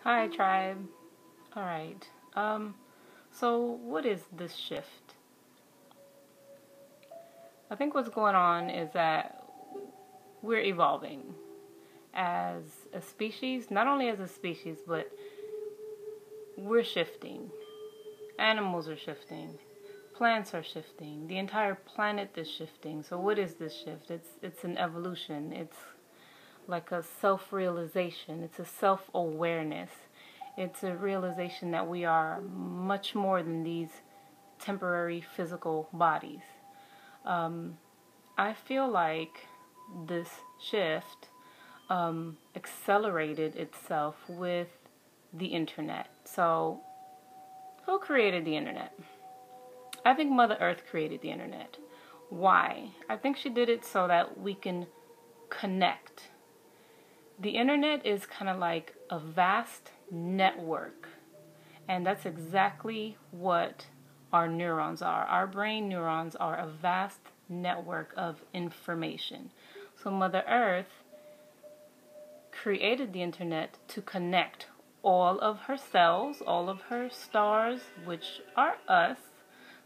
Hi, tribe. All right. So what is this shift? I think what's going on is that we're evolving as a species, not only as a species, but we're shifting. Animals are shifting. Plants are shifting. The entire planet is shifting. So what is this shift? It's an evolution. It's like a self-realization. It's a self-awareness. It's a realization that we are much more than these temporary physical bodies. I feel like this shift accelerated itself with the internet. So, who created the internet? I think Mother Earth created the internet. Why? I think she did it so that we can connect. The internet is kind of like a vast network, and that's exactly what our neurons are. Our brain neurons are a vast network of information. So Mother Earth created the internet to connect all of her cells, all of her stars, which are us,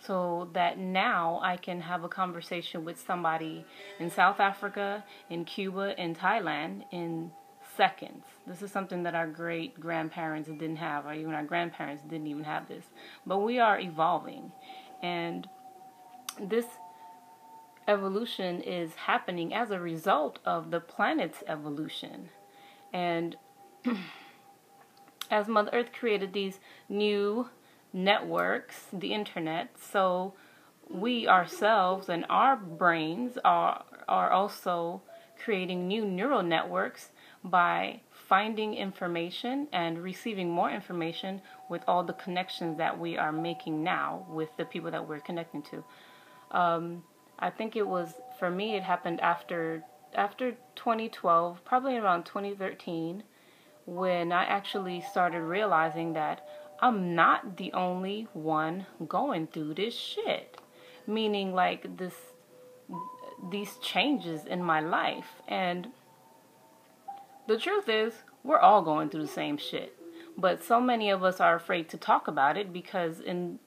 so that now I can have a conversation with somebody in South Africa, in Cuba, in Thailand in seconds. This is something that our great grandparents didn't have, or even our grandparents didn't even have this. But we are evolving, and this evolution is happening as a result of the planet's evolution. And as Mother Earth created these new networks, the internet, so we ourselves and our brains are also creating new neural networks by finding information and receiving more information with all the connections that we are making now with the people that we're connecting to. I think it was, for me, it happened after 2012, probably around 2013, when I actually started realizing that I'm not the only one going through this shit. Meaning, like, these changes in my life. And the truth is, we're all going through the same shit. But so many of us are afraid to talk about it because in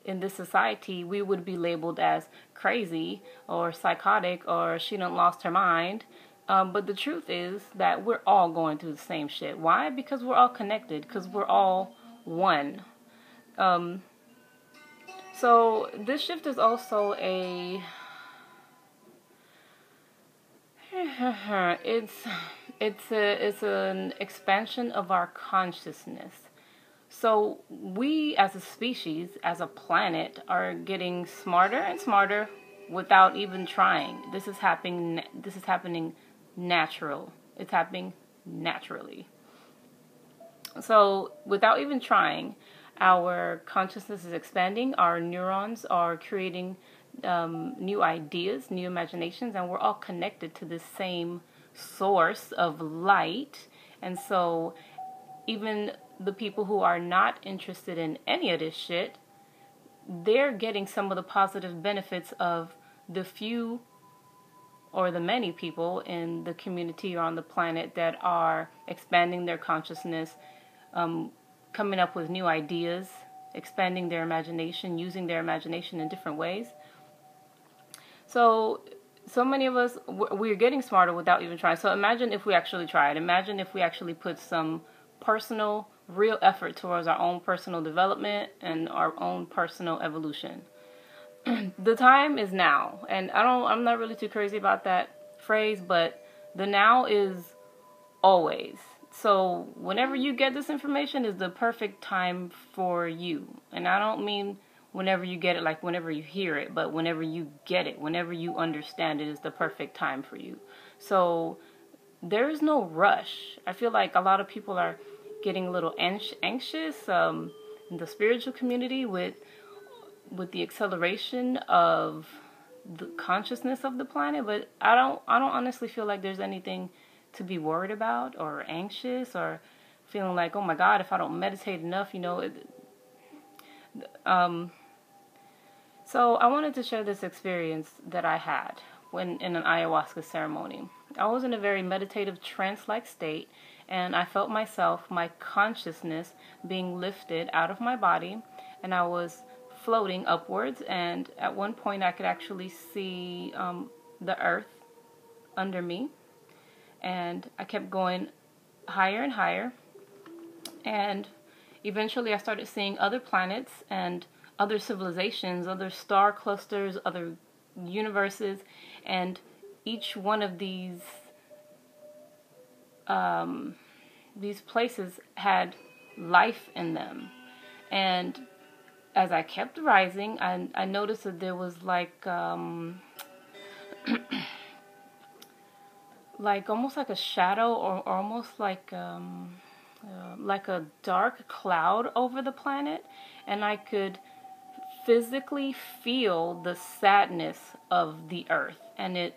this society, we would be labeled as crazy or psychotic or she done lost her mind. But the truth is that we're all going through the same shit. Why? Because we're all connected. Because we're all one. So this shift is also it's an expansion of our consciousness. So we as a species, as a planet, are getting smarter and smarter without even trying. This is happening natural. It's happening naturally. So without even trying, our consciousness is expanding, our neurons are creating new ideas, new imaginations, and we're all connected to this same source of light. And so even the people who are not interested in any of this shit, they're getting some of the positive benefits of the few or the many people in the community or on the planet that are expanding their consciousness, coming up with new ideas, expanding their imagination, using their imagination in different ways. So many of us, we're getting smarter without even trying. So imagine if we actually tried. Imagine if we actually put some personal, real effort towards our own personal development and our own personal evolution. The time is now. And I'm not really too crazy about that phrase, but the now is always. So whenever you get this information is the perfect time for you. And I don't mean whenever you get it, like whenever you hear it, but whenever you get it, whenever you understand it is the perfect time for you. So there is no rush. I feel like a lot of people are getting a little anxious in the spiritual community with the acceleration of the consciousness of the planet, but I don't honestly feel like there's anything to be worried about or anxious or feeling like, oh my God, if I don't meditate enough, So I wanted to share this experience that I had when in an ayahuasca ceremony. I was in a very meditative trance-like state, and I felt myself, my consciousness, being lifted out of my body, and I was floating upwards, and at one point I could actually see the earth under me, and I kept going higher and higher, and eventually I started seeing other planets and other civilizations, other star clusters, other universes, and each one of these places had life in them. And as I kept rising, I noticed that there was like almost like a shadow, or almost like a dark cloud over the planet, and I could physically feel the sadness of the earth, and it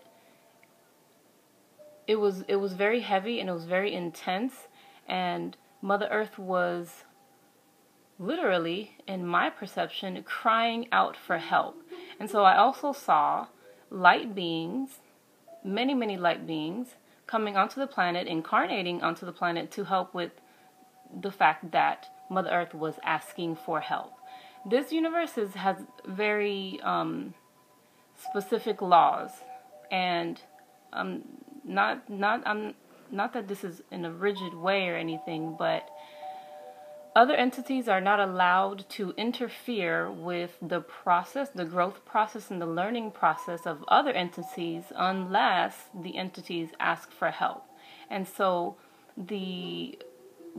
was very heavy, and it was very intense, and Mother Earth was literally, in my perception, crying out for help. And so I also saw light beings, many light beings, coming onto the planet, incarnating onto the planet to help with the fact that Mother Earth was asking for help. This universe has very specific laws, and not that this is in a rigid way or anything, but other entities are not allowed to interfere with the process, the growth process, and the learning process of other entities unless the entities ask for help. And so the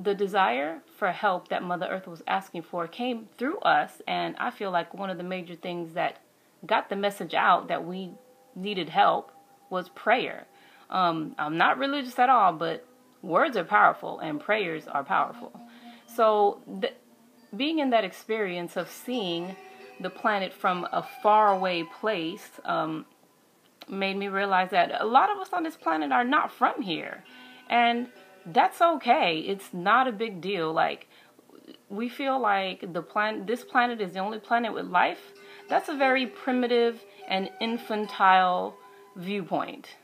desire for help that Mother Earth was asking for came through us, and I feel like one of the major things that got the message out that we needed help was prayer. I'm not religious at all, but words are powerful and prayers are powerful. So being in that experience of seeing the planet from a faraway place made me realize that a lot of us on this planet are not from here. And that's okay. It's not a big deal. Like, we feel like this planet is the only planet with life. That's a very primitive and infantile viewpoint,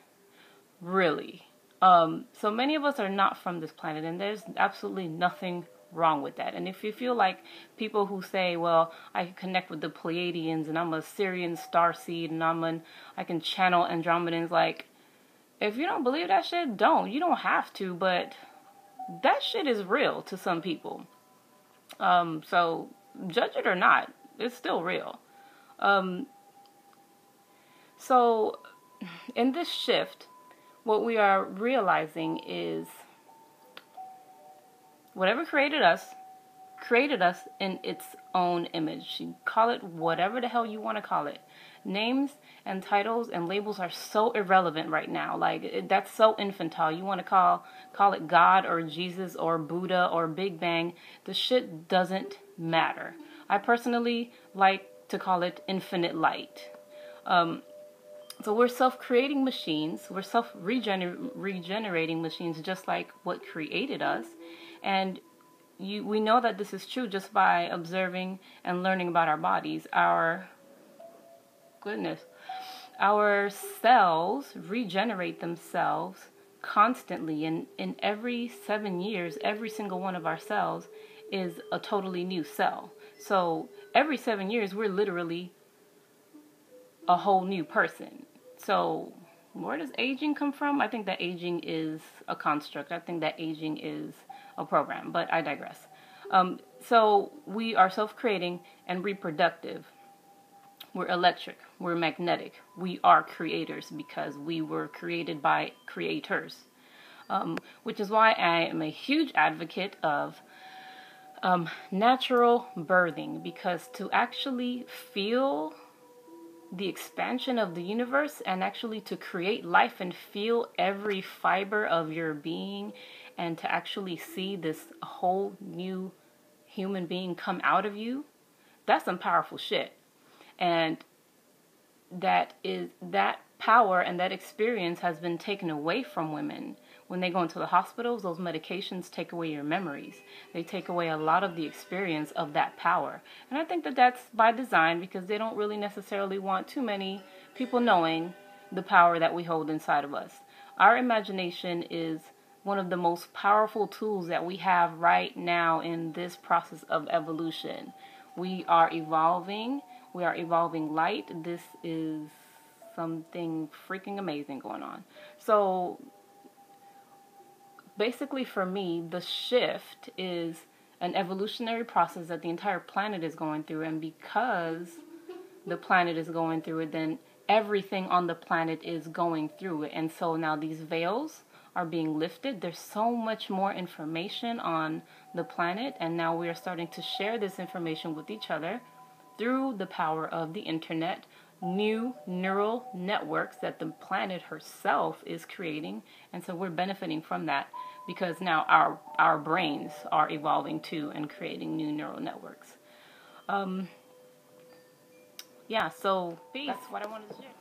really. So many of us are not from this planet, and there's absolutely nothing wrong with that. And if you feel like people who say, well, I can connect with the Pleiadians, and I'm a Syrian starseed, and I can channel Andromedans, like, if you don't believe that shit, don't. You don't have to, but that shit is real to some people. So judge it or not, it's still real. So in this shift, what we are realizing is whatever created us in its own image. You call it whatever the hell you want to call it. Names and titles and labels are so irrelevant right now. Like, that's so infantile. You want to call it God or Jesus or Buddha or Big Bang. The shit doesn't matter. I personally like to call it infinite light. So we're self-creating machines. We're self-regenerating machines, just like what created us. And we know that this is true just by observing and learning about our bodies. Our cells regenerate themselves constantly. And in every 7 years, every single one of our cells is a totally new cell. So every 7 years, we're literally a whole new person. So where does aging come from? I think that aging is a construct. I think that aging is a program, but I digress. So we are self-creating and reproductive. We're electric. We're magnetic. We are creators because we were created by creators, which is why I am a huge advocate of natural birthing, because to actually feel the expansion of the universe and actually to create life and feel every fiber of your being and to actually see this whole new human being come out of you, that's some powerful shit. And that power and that experience has been taken away from women. When they go into the hospitals, those medications take away your memories. They take away a lot of the experience of that power. And I think that that's by design, because they don't really necessarily want too many people knowing the power that we hold inside of us. Our imagination is one of the most powerful tools that we have right now in this process of evolution. We are evolving. We are evolving light. This is something freaking amazing going on. So basically for me, the shift is an evolutionary process that the entire planet is going through. And because the planet is going through it, then everything on the planet is going through it. And so now these veils are being lifted. There's so much more information on the planet, and now we are starting to share this information with each other through the power of the internet, new neural networks that the planet herself is creating. And so we're benefiting from that because now our brains are evolving too and creating new neural networks. Yeah, so that's what I wanted to share.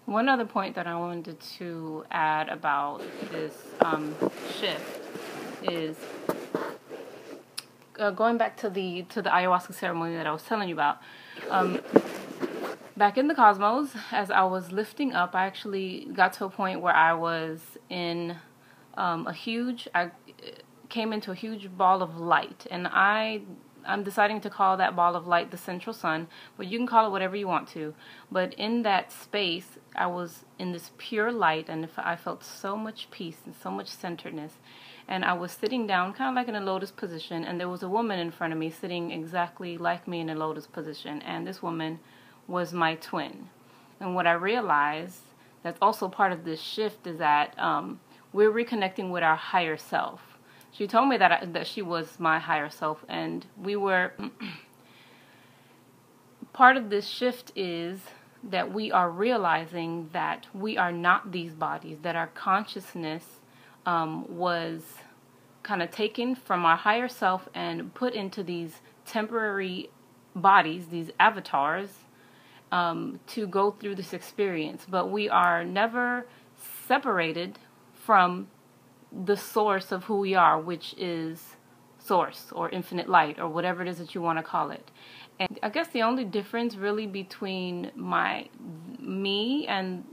One other point that I wanted to add about this shift is going back to the ayahuasca ceremony that I was telling you about. Back in the cosmos, as I was lifting up, I actually got to a point where I was in I came into a huge ball of light, and I'm deciding to call that ball of light the central sun, but you can call it whatever you want to. But in that space, I was in this pure light, and I felt so much peace and so much centeredness. And I was sitting down, kind of like in a lotus position, and there was a woman in front of me sitting exactly like me in a lotus position, and this woman was my twin. And what I realized that's also part of this shift is that we're reconnecting with our higher self. She told me that she was my higher self, and we were part of this shift is that we are realizing that we are not these bodies, that our consciousness was kind of taken from our higher self and put into these temporary bodies, these avatars, to go through this experience. But we are never separated from the source of who we are, which is source or infinite light or whatever it is that you want to call it. And I guess the only difference really between me and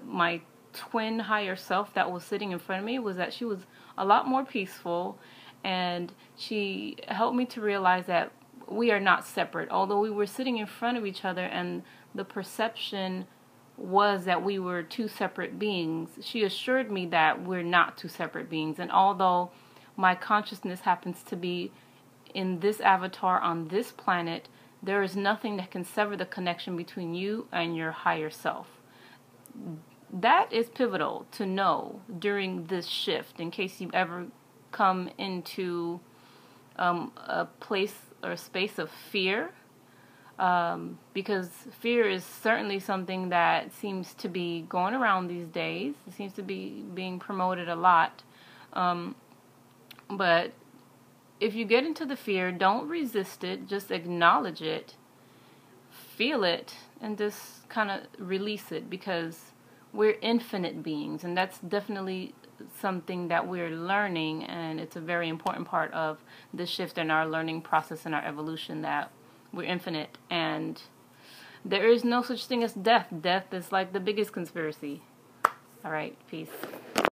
my twin higher self that was sitting in front of me was that she was a lot more peaceful, and she helped me to realize that we are not separate. Although we were sitting in front of each other and the perception was that we were two separate beings, she assured me that we're not two separate beings. And although my consciousness happens to be in this avatar on this planet, there is nothing that can sever the connection between you and your higher self. That is pivotal to know during this shift, in case you ever come into a place or a space of fear. Because fear is certainly something that seems to be going around these days. It seems to be being promoted a lot. But if you get into the fear, don't resist it. Just acknowledge it, feel it, and just kind of release it, because we're infinite beings, and that's definitely something that we're learning, and it's a very important part of the shift in our learning process and our evolution, that we're infinite, and there is no such thing as death. Death is like the biggest conspiracy. All right, peace.